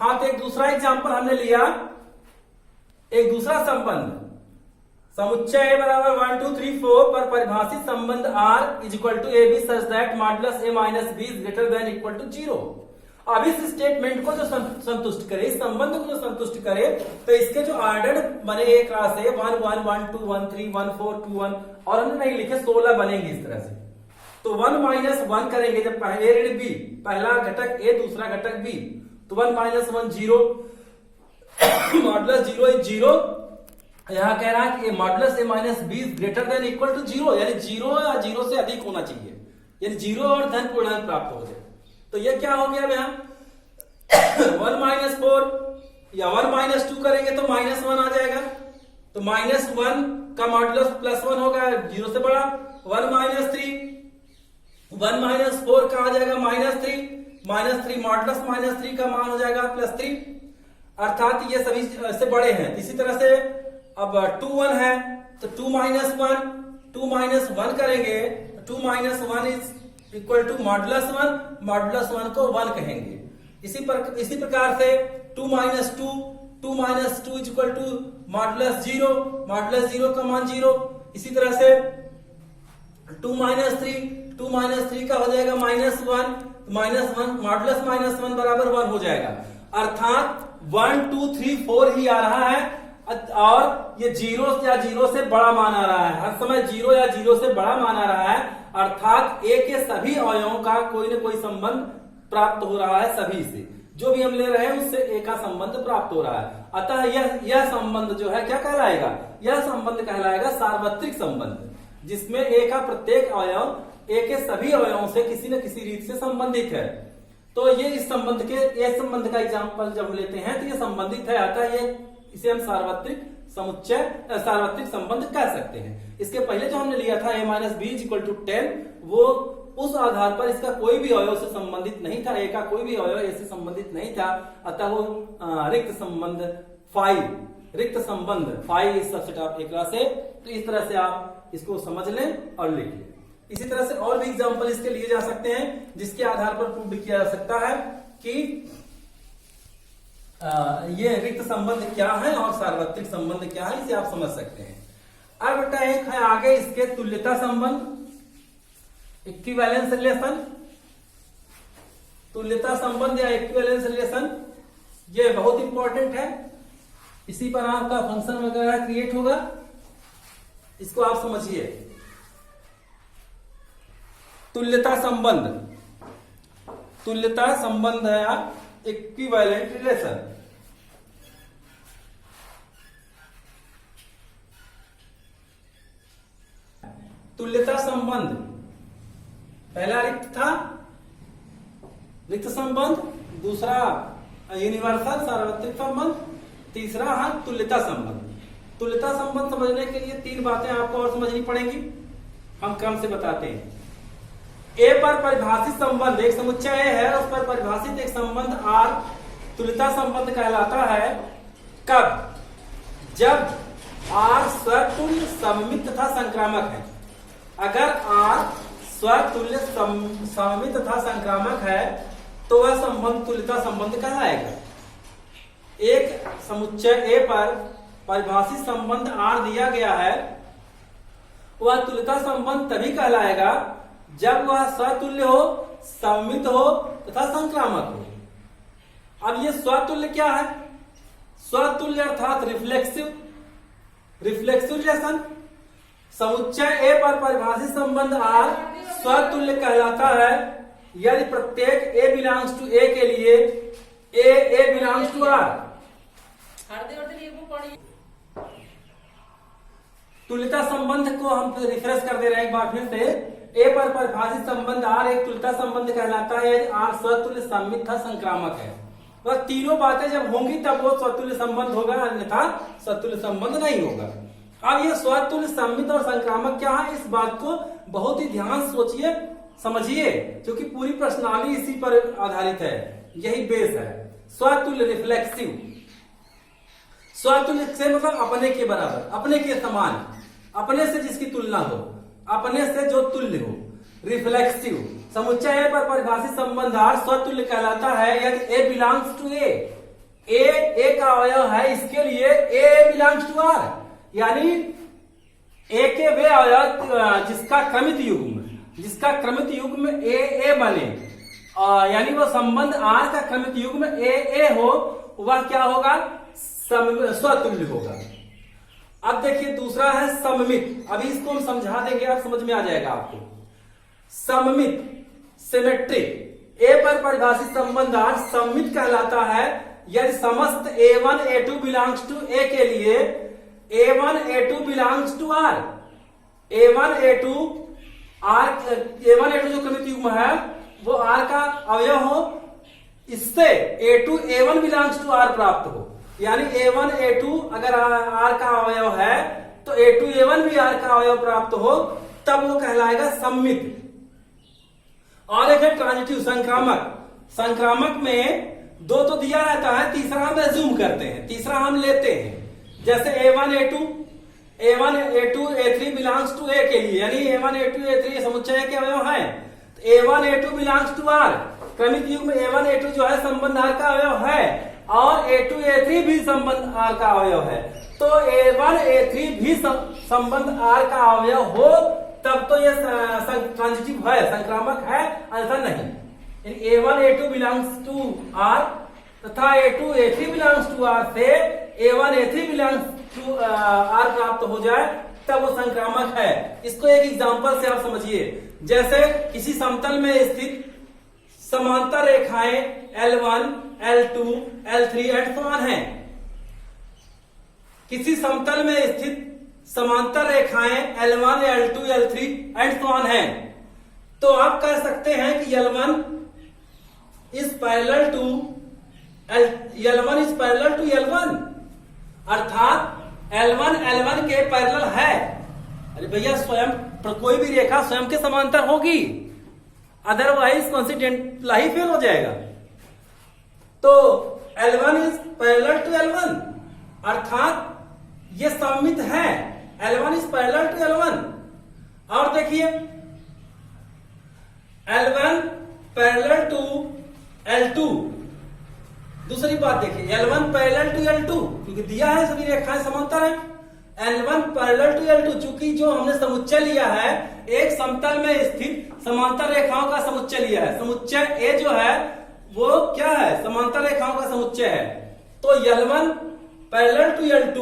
हाँ, तो एक दूसरा एग्जांपल हमने लिया, एक दूसरा संबंध समुच्चय A बराबर 1 2 3 4 पर परिभाषित संबंध R is equal to a b such that modulus a minus b is greater than equal to 0। अब इस स्टेटमेंट को जो संतुष्ट करे, इस संबंध को जो संतुष्ट करे, तो इसके जो ऑर्डर बने एक क्लास है 1 1 1 2 1 3 1 4 2 1 और हमने नहीं लिखे 16 बनेंगे इस तरह से। तो 1 माइनस 1 करेंगे जब पहले ऋण बी, पहला घटक ए दूसरा घटक बी, तो 1 माइनस 1 0, मॉडुलस 0 इज 0। यहां कह रहा है कि modulus a minus b is greater than equal to 0, यानी 0 या 0 से अधिक होना चाहिए, यानी 0 और धन पूर्णांक प्राप्त हो जाए। तो ये क्या हो गया यहां 1 माइनस 4 या 1 माइनस 2 करेंगे तो माइनस 1 आ जाएगा, तो माइनस 1 का मॉडुलस प्लस 1 होगा 0 से बड़ा। 1 माइनस 3, 1 माइनस 4 का आ जाएगा माइनस 3 मॉडुलस माइनस 3 का मान हो जाएगा प्लस 3, अर्थात ये सभी से बड़े हैं। इसी तरह से अब 2 1 है तो 2 माइनस 1 करेंगे, 2 minus 1 is equal to modulus 1 को 1 कहेंगे। इसी प्रकार से 2 minus 2 is equal to modulus 0 का मान 0। इसी तरह से 2 माइनस 3 का हो जाएगा -1 मॉडुलस -1 बराबर 1 हो जाएगा, अर्थात 1 2 3 4 ही आ रहा है और ये 0 या 0 से बड़ा मान आ रहा है, हर समय 0 या 0 से बड़ा मान आ रहा है, अर्थात ए के सभी अवयवों का कोई न कोई संबंध प्राप्त हो रहा है, सभी से जो भी हम ले रहे हैं उससे ए का संबंध प्राप्त हो रहा है। अतः यह संबंध जो है क्या कहलाएगा, यह संबंध कहलाएगा सार्वत्रिक संबंध, जिसमें ए का प्रत्येक अवयव ए के सभी अवयवों से किसी न किसी रीत से संबंधित है। तो ये इस संबंध का एग्जाम्पल जब लेते हैं तो ये संबंधित है, अतः ये इसे हम सार्वत्रिक संबंध कह सकते हैं। इसके पहले जो हमने लिया था a minus b is equal to 10, वो उस आधार पर इसका कोई भी अवयव से संबंधित नहीं था, ए का कोई भी अवयव ए से संबंधित नहीं था, अतः वो रिक्त संबंध फाई इस सबसेट ऑफ ए क्लास है। तो इस तरह से आप इसको समझ लें और लिख लें। इसी तरह से और भी एग्जाम्पल इसके लिए जा सकते हैं जिसके आधार पर प्रूव किया जा सकता है कि ये रिक्त संबंध क्या है और सार्वत्रिक संबंध क्या है, इसे आप समझ सकते हैं। अब बेटा एक है आगे इसके तुल्यता संबंध, इक्विवेलेंस रिलेशन, तुल्यता संबंध या इक्विवेलेंस रिलेशन, ये बहुत इंपॉर्टेंट है। इसी पर आपका फंक्शन वगैरह क्रिएट होगा, इसको आप समझिए। तुल्यता संबंध है इक्विवेलेंट रिलेशन। तुल्यता संबंध पहला रिक्त संबंध, दूसरा यूनिवर्सल सार्वत्रिक संबंध, तीसरा है तुल्यता संबंध। तुल्यता संबंध समझने के लिए 3 बातें आपको और समझनी पड़ेंगी, हम क्रम से बताते हैं। ए पर परिभाषित संबंध, एक समुच्चय ए है उस पर परिभाषित एक संबंध R तुल्यता संबंध कहलाता है कब, जब R स्वतुल्य सममित तथा संक्रामक है। अगर R स्वतुल्य सममित तथा संक्रामक है तो वह संबंध तुल्यता संबंध कहलाएगा। एक समुच्चय ए पर परिभाषित संबंध R दिया गया है, वह तुल्यता संबंध तभी कहलाएगा जब वह स्वतुल्य हो, सममित हो तथा संक्रामक हो। अब ये स्वतुल्य क्या है, स्वतुल्य अर्थात रिफ्लेक्सिव रिलेशन। समुच्चय ए पर परिभाषित संबंध R स्वतुल्य कहलाता है यदि प्रत्येक A बिलोंग्स टू A के लिए A बिलोंग्स टू R। तुल्यता संबंध को हम रिफ्रेश कर दे रहे हैं एक बार फिर से। ए पर परिभाषित संबंध R एक तुल्यता संबंध कहलाता है यदि R स्वतुल्य सममित तथा संक्रामक है। वह तीनों बातें जब होंगी तब वो स्वतुल्य संबंध होगा, अन्यथा स्वतुल्य संबंध नहीं होगा। अब ये स्वतुल्य सममित और संक्रामक क्या है, इस बात को बहुत ही ध्यान सोचिए, समझिए, क्योंकि पूरी प्रश्नावली इसी पर आधारित है, यही बेस है। स्वतुल्य रिफ्लेक्सिव, स्वतुल्य से मतलब अपने के बराबर, अपने के समान, अपने से जिसकी तुलना हो, अपने से जो तुल्य हो। रिफ्लेक्सिव, समुच्चय ए पर परिभाषित संबंध R स्वतुल्य कहलाता है यदि A बिलोंग्स टू A, ए का अवयव है, इसके लिए ए बिलोंग्स टू आर, यानी ए के वे अवयव जिसका क्रमित युग्म ए बने, यानी वो संबंध आर का क्रमित युग्म ए हो, वह क्या होगा, स्वतुल्य होगा। अब देखिए दूसरा है सममित। अभी इसको हम समझा देंगे, अब समझ में आ जाएगा आपको। सममित, सिमेट्रिक, ए पर परिभाषित संबंध आर सममित कहलाता है यदि समस्त A1 A2 बिलोंग्स टू ए के लिए A1 A2 belongs to are, A1 A2 जो क्रमित युग्म है वो आर का अवयव हो, इससे A2 A1 belongs to are प्राप्त हो, यानी A1 A2 अगर आर का अवयव है तो A2 A1 भी आर का अवयव प्राप्त हो, तब वो कहलाएगा सममित। और एक है ट्रांजिटिव, संक्रामक में दो तो दिया रहता है, तीसरा हम एज्यूम करते हैं, तीसरा हम लेते हैं। जैसे A1 A2 A3 belongs to ए के लिए, यानी A1 A2 A3 समुच्चय के अवयव है, तो A1 A2 belongs to are, क्रमित युग्म A1 A2 जो है संबंध आर का अवयव है, और A2 A3 भी संबंध आर का अवयव है, तो A1 A3 भी संबंध आर का अवयव हो, तब तो ये ट्रांजिटिव है, संक्रामक है, अन्यथा नहीं। A1 A2 belongs to are तथा A2 A3 belongs to R से A1 A3 belongs to are प्राप्त हो जाए, तब वो संक्रामक है। इसको एक एग्जांपल से आप समझिए। जैसे किसी समतल में स्थित समांतर रेखाएं L1, L2, L3 and so on है। किसी समतल में स्थित समांतर रेखाएं L1, L2, L3 and so on है, तो आप कह सकते हैं कि L1 is parallel to L1, अर्थात L1 के पैरेलल है। अरे भैया स्वयं कोई भी रेखा स्वयं के समांतर होगी, अदरवाइज कॉन्सिडेंट ही फेल हो जाएगा। तो L1 is parallel to L1, अर्थात ये सममित है, L1 is parallel to L1। और देखिए L1 पैरेलल टू L2, दूसरी बात देखिए L1 पैरेलल टू L2, क्योंकि दिया है सभी रेखाएं समांतर है। L1 पैरेलल टू L2, चूंकि जो हमने समुच्चय लिया है एक समतल में स्थित समांतर रेखाओं का समुच्चय लिया है, समुच्चय ए जो है वो क्या है, समांतर रेखाओं का समुच्चय है। तो L1 पैरेलल टू L2,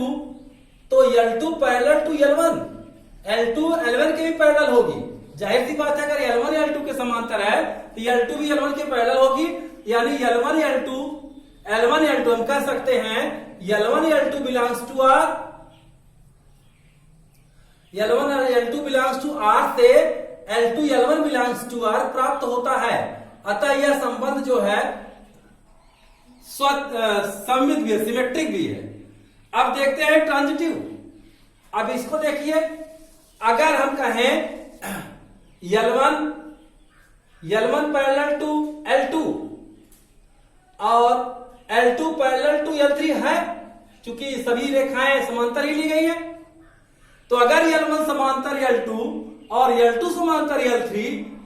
तो L2 parallel to L1, L2 L1 के भी पैरेलल होगी। जाहिर सी बात है अगर L1 L2 के समांतर है तो L2 भी L1 के पैरेलल होगी, यानी L1 L2 हम कह सकते हैं L1 L2 belongs to R, L1 L2 belongs to R से L2 L1 belongs to are प्राप्त होता है। अतः यह संबंध जो है सममित भी है, सिमेट्रिक भी है। अब देखते हैं ट्रांजिटिव। अब इसको देखिए, अगर हम कहें L1 पैरेलल टू L2 और L2 पैरेलल टू L3 है, क्योंकि सभी रेखाएं समांतर ही ली गई है, तो अगर L1 समांतर L2 और L2 समांतर L3,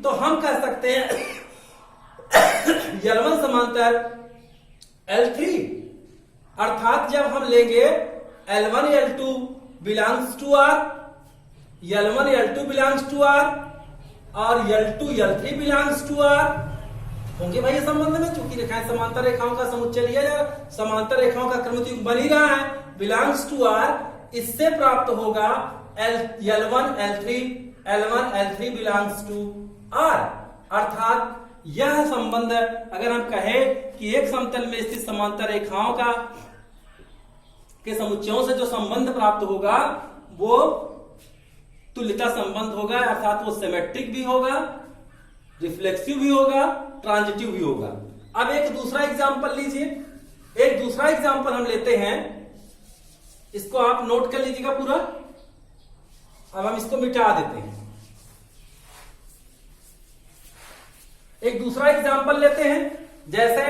तो हम कह सकते हैं L1 समांतर L3, अर्थात जब हम लेंगे L1 L2 belongs to R, L1 L2 belongs to R और L2 L3 belongs to are होंगे भाई संबंध में, क्योंकि रेखाएं समांतर रेखाओं का समुच्चय लिया जा, समांतर रेखाओं का क्रमित युग्म बन ही रहा है, बिलोंग्स टू आर, इससे प्राप्त होगा L1 L3 belongs to are. अर्थात यह संबंध अगर हम कहें कि एक समतल में स्थित समांतर रेखाओं का के समुच्चयों से जो संबंध प्राप्त होगा वो तुल्यता संबंध होगा, अर्थात वो सिमेट्रिक भी होगा, रिफ्लेक्सिव भी होगा, ट्रांजिटिव भी होगा। अब एक दूसरा एग्जांपल लीजिए, एक दूसरा एग्जांपल हम लेते हैं, इसको आप नोट कर लीजिएगा पूरा। अब हम इसको मिटा देते हैं। एक दूसरा एग्जांपल लेते हैं, जैसे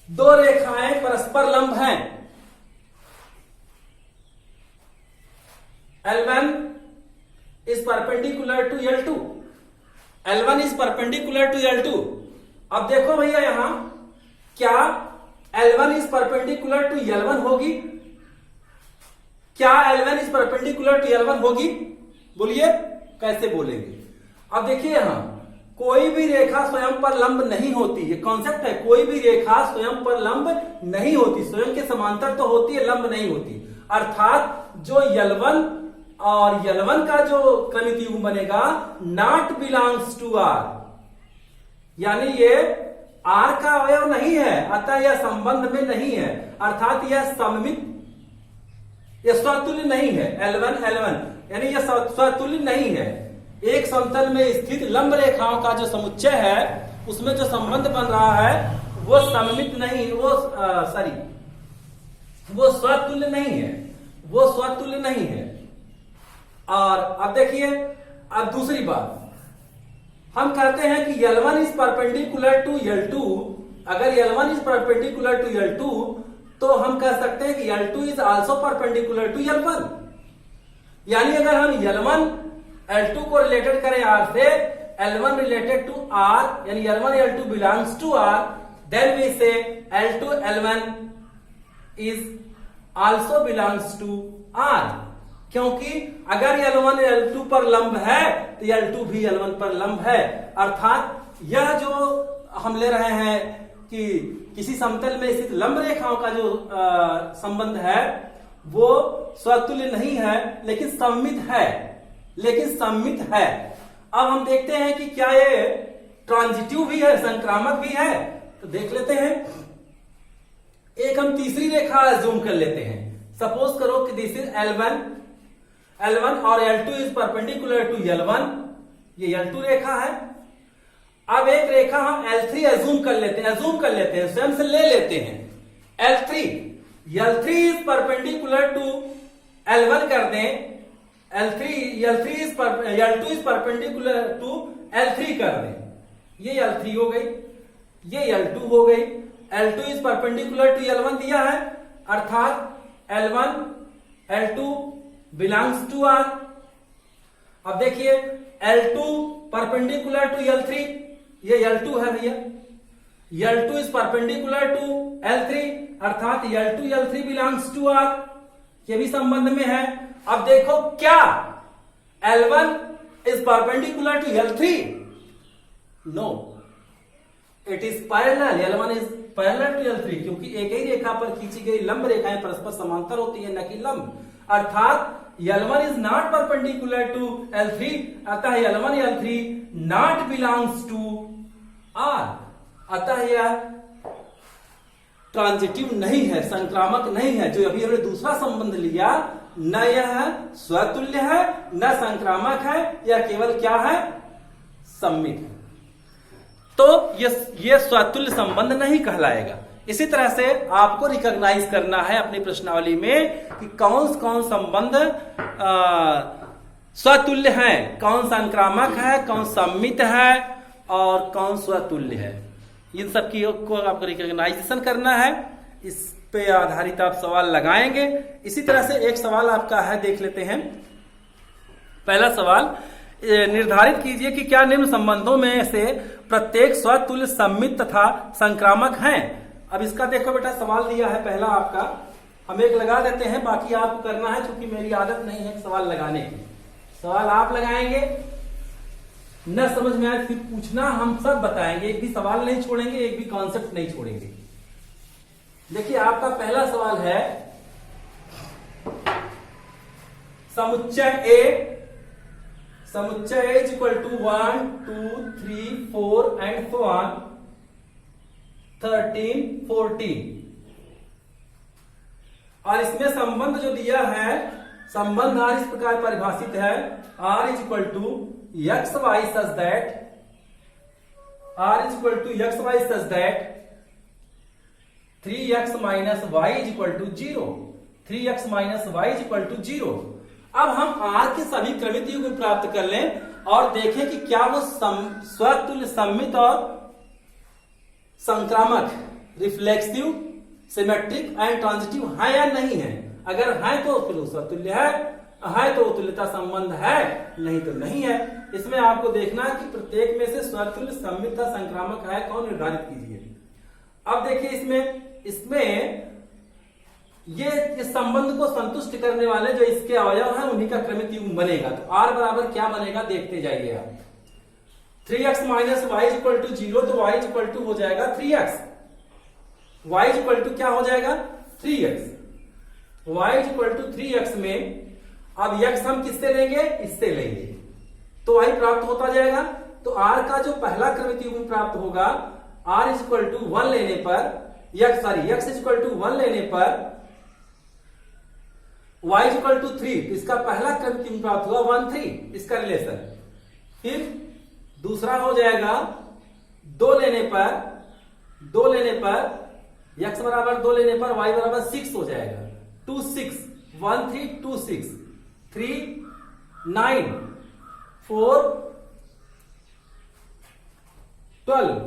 दो रेखाएं परस्पर लंब हैं, L1 is perpendicular to L2, L1 is perpendicular to L2। अब देखो भैया यहां क्या L1 is perpendicular to L1 होगी? क्या L1 is perpendicular to L1 होगी? बोलिए, कैसे बोलेंगे? अब देखिए यहां कोई भी रेखा स्वयं पर लंब नहीं होती, ये कॉन्सेप्ट है। कोई भी रेखा स्वयं पर लंब नहीं होती, स्वयं के समांतर तो होती है, लंब नहीं होती। अर्थात जो L1 और L1 का जो क्रमित युग्म बनेगा नॉट बिलोंग्स टू R, यानी ये R का अवयव नहीं है, अतः यह संबंध में नहीं है। अर्थात यह सममित, यह स्वतुल्य नहीं है। L1 यानी यह स्वतुल्य नहीं है। एक समतल में स्थित लंब रेखाओं का जो समुच्चय है उसमें जो संबंध बन रहा है वो सममित नहीं, वो स्वतुल्य नहीं है, वो स्वतुल्य नहीं है। और अब देखिए, अब दूसरी बात, हम कहते हैं कि L1 is perpendicular to L2। अगर L1 is perpendicular to L2 तो हम कह सकते हैं कि L2 is also perpendicular to L1। यानी अगर हम L1 L2 को रिलेटेड करें R से, L1 रिलेटेड टू R, यानी L1 L2 belongs to R, then we say L2 L1 is also belongs to R। क्योंकि अगर L1 L2 पर लंब है तो L2 भी L1 पर लंब है। अर्थात यह जो हम ले रहे हैं कि किसी समतल में स्थित लंब रेखाओं का जो संबंध है वो स्वतुल्य नहीं है, लेकिन सममित है। अब हम देखते हैं कि क्या ये ट्रांजिटिव भी है, संक्रामक भी है। तो देख लेते हैं। एक हम तीसरी रेखा जूम कर लेते हैं। सपोज करो कि दिस इज L1 और L2 is perpendicular to L1, ये L2 रेखा है। अब एक रेखा हम L3 एज्यूम कर लेते हैं, स्वयं से ले लेते हैं। L3 is perpendicular to L1 कर दें, L2 is perpendicular to L3 कर दें। ये L3 हो गई, ये L2 हो गई। L2 is perpendicular to L1 दिया है, अर्थात L1 L2 belongs to R। अब देखिए L2 परपेंडिकुलर टू L3, ये L2 है भैया। L2 is perpendicular to L3, अर्थात L2 L3 belongs to R, ये भी संबंध में है। अब देखो क्या L1 is perpendicular to L3? No, it is parallel. L1 is parallel to L3, क्योंकि एक ही रेखा पर खींची गई लंब रेखाएं परस्पर समांतर होती है, न कि लंब। अर्थात L1 is not perpendicular to L3, अतः L1 L3 not belongs to R, अतः यह ट्रांजिटिव नहीं है, संक्रामक नहीं है। जो अभी हमने दूसरा संबंध लिया, न यह स्वतुल्य है, न संक्रामक है, यह केवल क्या है? सममित है। तो ये स्वतुल्य संबंध नहीं कहलाएगा। इसी तरह से आपको रिकॉग्नाइज करना है अपनी प्रश्नावली में कि कौन कौन संबंध स्वतुल्य है, कौन संक्रामक है, कौन सममित है और कौन स्वतुल्य है। इन सब की को आपको रिकॉग्नाइजेशन करना है। इस पे आधारित आप सवाल लगाएंगे। इसी तरह से एक सवाल आपका है, देख लेते हैं। पहला सवाल, निर्धारित कीजिए कि क्या निम्न संबंधों में से प्रत्येक स्वतुल्य, सममित तथा संक्रामक हैं। अब इसका देखो बेटा, सवाल दिया है पहला आपका, हम एक लगा देते हैं, बाकी आपको करना है, क्योंकि मेरी आदत नहीं है सवाल लगाने की। सवाल आप लगाएंगे, न समझ में आए फिर पूछना, हम सब बताएंगे, एक भी सवाल नहीं छोड़ेंगे, एक भी कॉन्सेप्ट नहीं छोड़ेंगे। देखिए आपका पहला सवाल है, समुच्चय A is equal to 1 2 3 4 and so on 13 14, और इसमें संबंध जो दिया है, संबंध R इस प्रकार परिभाषित है, R is equal to x y such that, R is equal to x y such that 3x minus y is equal to 0, 3x minus y is equal to 0। अब हम R के सभी क्रमित युग्म प्राप्त कर लें और देखें कि क्या वो स्वतुल्य, सममित और संक्रामक, रिफ्लेक्सिव, सिमेट्रिक एंड ट्रांजिटिव है या नहीं है। अगर है तो फिर स्वतुल्य है तो तुल्यता संबंध है, नहीं तो नहीं है। इसमें आपको देखना है कि प्रत्येक में से स्वतुल्य, सममित, संक्रामक है कौन, निर्धारित कीजिए। अब देखिए इसमें ये इस संबंध को संतुष्ट करने वाले जो इसके अवयव हैं उन्हीं का क्रमिक युग्म बनेगा। तो r बराबर क्या बनेगा देखते जाइए आप। 3x minus Y equal to 0, तो y इक्वल टू हो जाएगा 3x। y इक्वल टू क्या हो जाएगा 3x। y equal to 3x में अब x हम किससे लेंगे, इससे लेंगे, तो y प्राप्त होता जाएगा। तो r का जो पहला क्रमिक युग्म प्राप्त होगा r इक्वल टू 1 लेने पर x इक्वल टू 1 लेने पर y इक्वल टू 3, तो इसका पहला क्रमिक युग्म प्राप्त हुआ 1 3 इसका रिलेशन। फिर दूसरा हो जाएगा 2 लेने पर x बराबर 2 लेने पर y बराबर 6 हो जाएगा। 2 6 1 3 2 6 3 9 4 12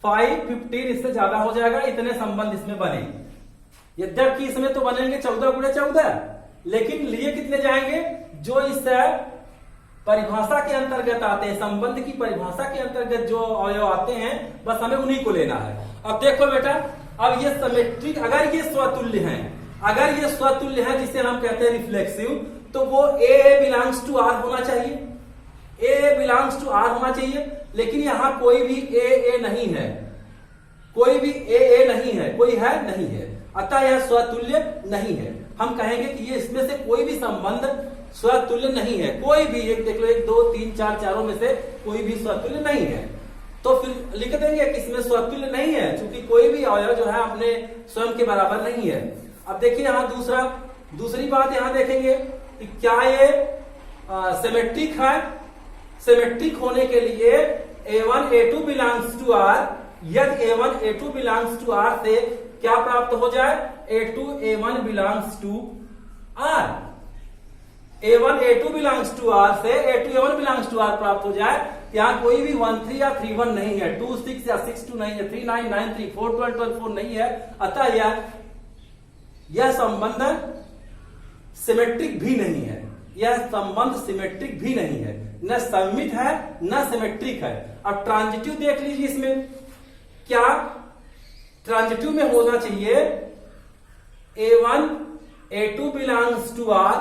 5 15 इससे ज्यादा हो जाएगा। इतने संबंध इसमें बने, यद्यपि इसमें तो बनेंगे 14 गुणे 14, लेकिन लिए कितने जाएंगे जो इस परिभाषा के अंतर्गत आते हैं, संबंध की परिभाषा के अंतर्गत जो अवयव आते हैं बस हमें उन्हीं को लेना है। अब देखो बेटा, अब ये सिमेट्रिक अगर ये स्वतुल्य है जिसे हम कहते हैं रिफ्लेक्सिव, तो वो a बिलोंग्स टू r होना चाहिए, a बिलोंग्स टू r होना चाहिए। लेकिन यहां कोई भी a नहीं है, कोई भी a नहीं है, कोई है नहीं है, अतः यह स्वतुल्य नहीं है। हम कहेंगे कि ये इसमें से कोई भी संबंध स्वतुल्य नहीं है, कोई भी एक देख लो 1 2 3 4 चारों में से कोई भी स्वतुल्य नहीं है। तो फिर लिख देंगे कि इसमें स्वतुल्य नहीं है, क्योंकि कोई भी अवयव जो है अपने स्वयं के बराबर नहीं है। अब देखिए यहां दूसरी बात यहां देखेंगे कि क्या ये सिमेट्रिक है। सिमेट्रिक होने के लिए a1 a2 belongs to r, यदि a1 a2 belongs to r से क्या प्राप्त हो जाए, a2 a1 belongs to r, a1 a2 belongs to r से a2 a1 belongs to r प्राप्त हो जाए। यहाँ कोई भी 1 3 या 3 1 नहीं है, 2 6 या 6 2 नहीं है, 3 9 9 3 4 12 12 4 नहीं है। अतः यह संबंध सिमेट्रिक भी नहीं है, यह संबंध सिमेट्रिक भी नहीं है, न सममित है न सिमेट्रिक है। अब ट्रांजिटिव देख लीजिए, इसमें क्या ट्रांजिटिव में होना चाहिए a1 a2 belongs to r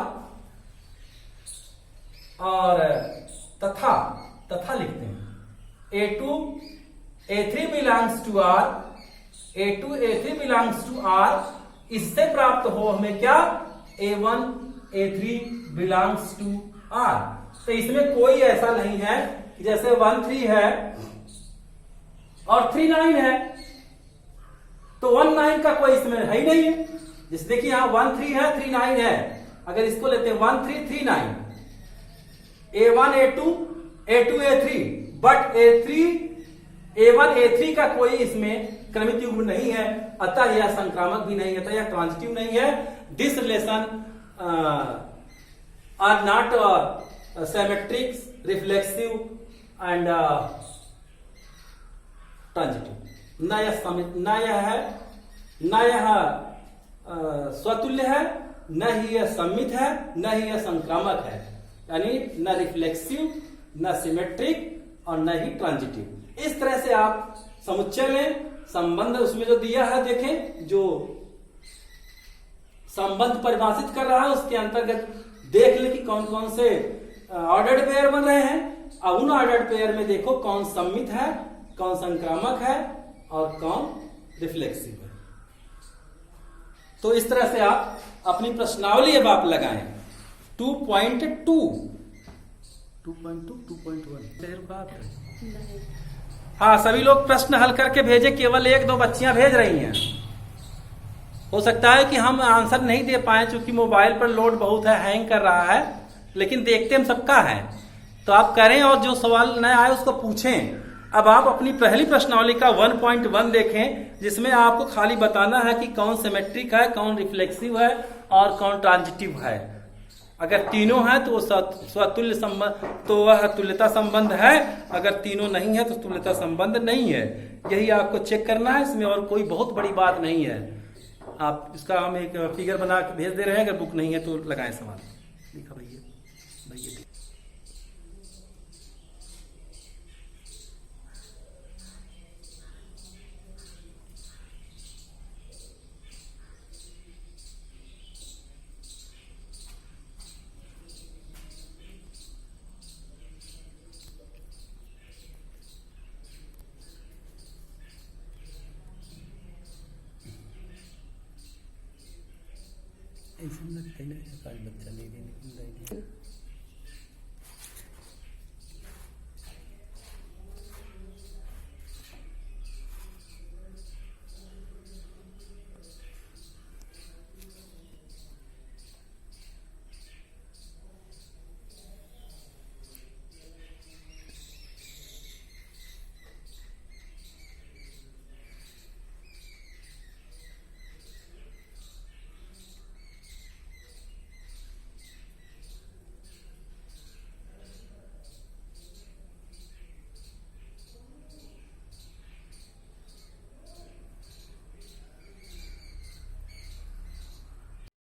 और तथा लिखते हैं a2 a3 belongs to r, a2 a3 belongs to r, इससे प्राप्त हो हमें क्या a1 a3 belongs to r। तो इसमें कोई ऐसा नहीं है कि जैसे 1 3 है और 3 9 है, तो 1 9 का कोई इसमें है ही नहीं है। जैसे देखिए यहां 1 3 है 3 9 है, अगर इसको लेते हैं 1 3 3 9, a1 a2 a2 a3, but a1 a3 का कोई इसमें क्रमिक युग्म नहीं है, अतः यह संक्रामक भी नहीं है, अतः यह ट्रांजिटिव नहीं है। This relation are not symmetric, reflexive and transitive. न यह स्वतुल्य है, न ही यह सम्मित है, न ही यह संक्रामक है, यानी न रिफ्लेक्सिव न सिमेट्रिक और न ही ट्रांजिटिव। इस तरह से आप समुच्चय में संबंध उसमें जो दिया है देखें, जो संबंध परिभाषित कर रहा है उसके अंतर्गत देख ले कि कौन कौन से ऑर्डर्ड पेयर बन रहे हैं। अब उन ऑर्डर्ड पेयर में देखो कौन सम्मित है, कौन संक्रामक है और कौन रिफ्लेक्सिव है। तो इस तरह से आप अपनी प्रश्नावली अब आप लगाएं। 2.2 हाँ, सभी लोग प्रश्न हल करके भेजे, केवल 1 2 बच्चियां भेज रही हैं। हो सकता है कि हम आंसर नहीं दे पाए, क्योंकि मोबाइल पर लोड बहुत है, हैंग कर रहा है, लेकिन देखते हम सबका है। तो आप करें और जो सवाल न आए उसको पूछें। अब आप अपनी पहली प्रश्नावली का 1.1 देखें, जिसमें आपको खाली बताना है कि कौन सिमेट्रिक है, कौन रिफ्लेक्सिव है और कौन ट्रांजिटिव है। अगर तीनों है तो वो स्वतुल्य संबंध, तो वह तुल्यता संबंध है। अगर तीनों नहीं है तो तुल्यता संबंध नहीं है। यही आपको चेक करना है, इसमें और कोई बहुत बड़ी बात नहीं है। आप इसका हम एक फिगर बना के भेज दे रहे हैं, अगर बुक नहीं है तो लगाएं सवाल। लिखा भैया ऐसा लगता है ना, बच्चा ले लेने